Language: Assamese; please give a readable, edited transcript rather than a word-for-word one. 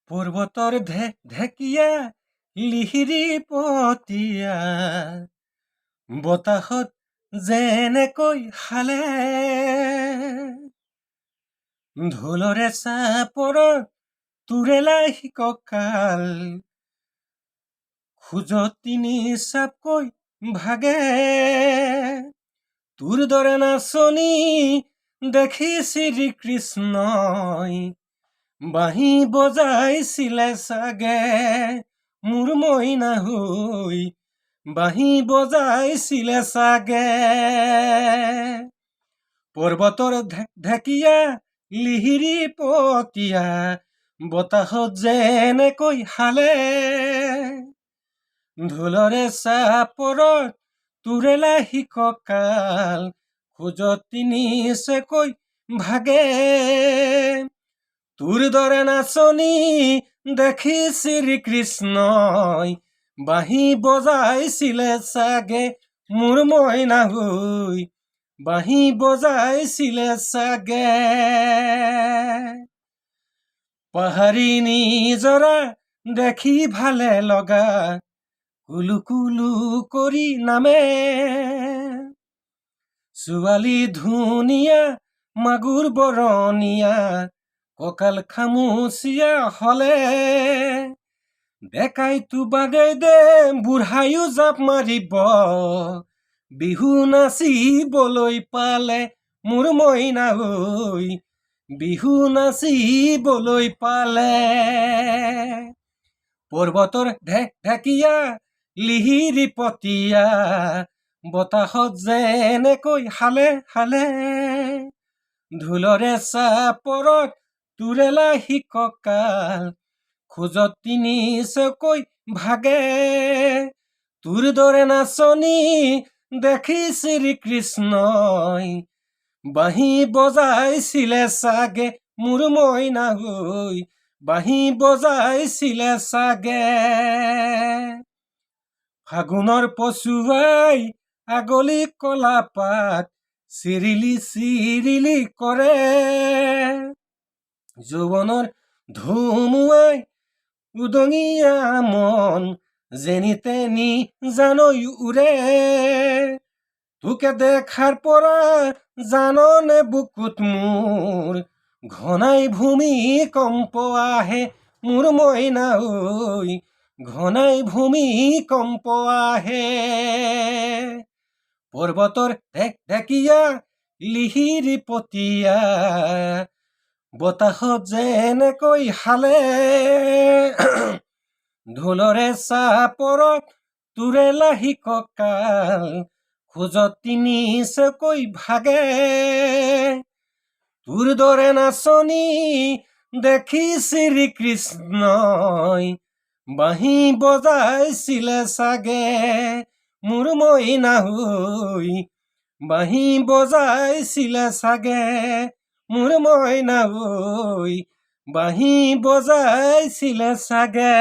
পৰ্বতৰ ঢেকীয়া লিহিৰি পতীয়া বতাহত যেনেকৈ হালে ঢোলৰে চাপৰত তুৰেলাই কঁকাল খোজত নিচাপকৈ ভাগে তোৰ দৰে নাচনি দেখি শ্ৰীকৃষ্ণই বাঁহী বজাইছিলে চাগে মোৰ মইনা হৈ বাঁহী বজাইছিলে চাগে পৰ্বতৰ ঢেকীয়া লিহিৰি পতীয়া বতাহত যেনেকৈ হালে ঢোলৰে চাপৰত তুৰেলাই কঁকাল খোজত নিচেকৈ ভাগে তোৰ দৰে নাচনি দেখি শ্ৰীকৃষ্ণই বাঁহী বজাইছিলে চাগে মোৰ মইনা হৈ বাঁহী বজাইছিলে চাগে পাহাৰী নিজৰা দেখি ভালে লগা কুলু কুলু কৰি নামে ছোৱালী ধুনীয়া মাগুৰ বৰণীয়া কঁকাল খামুচিয়া হলে ডেকাইটো বাগৈ দে বুঢ়ায়ো জাপ মাৰিব বিহু নাচিবলৈ পালে মোৰ মইনা হৈ বিহু নাচিবলৈ পালে পৰ্বতৰ ঢেকীয়া লিহিৰি পতীয়া বতাহত যেনেকৈ হালে হালে ঢোলৰে চাপৰত তুৰেলাই কঁকাল খোজত নিচেকৈ ভাগে তোৰ দৰে নাচনি দেখি শ্ৰীকৃষ্ণই বাঁহী বজাইছিলে চাগে মোৰ মইনা হৈ বাঁহী বজাইছিলে চাগে ফাগুনৰ পছুৱাই আগলি কলা পাত চিৰিলি চিৰিলি কৰে যৌৱনৰ ধুমুৱাই উদঙিয়া মন যেনি তেনি জানৈ উৰে তোকে দেখাৰ পৰা জাননে বুকুত মোৰ ঘনাই ভূমিকম্প আহে মোৰ মইনা হৈ ঘনাই ভূমিকম্প আহে পৰ্বতৰ ঢেকীয়া লিহিৰি পতীয়া বতাহত যেনেকৈ হালে ঢোলৰে চাপৰত তুৰেলাই কঁকাল খোজত নিচেকৈ ভাগে তোৰ দৰে নাচনি দেখি শ্ৰীকৃষ্ণই বাঁহী বজাইছিলে চাগে মোৰ মইনা হৈ বাঁহী বজাইছিলে চাগে মোৰ মইনা হৈ বাঁহী বজাইছিলে চাগে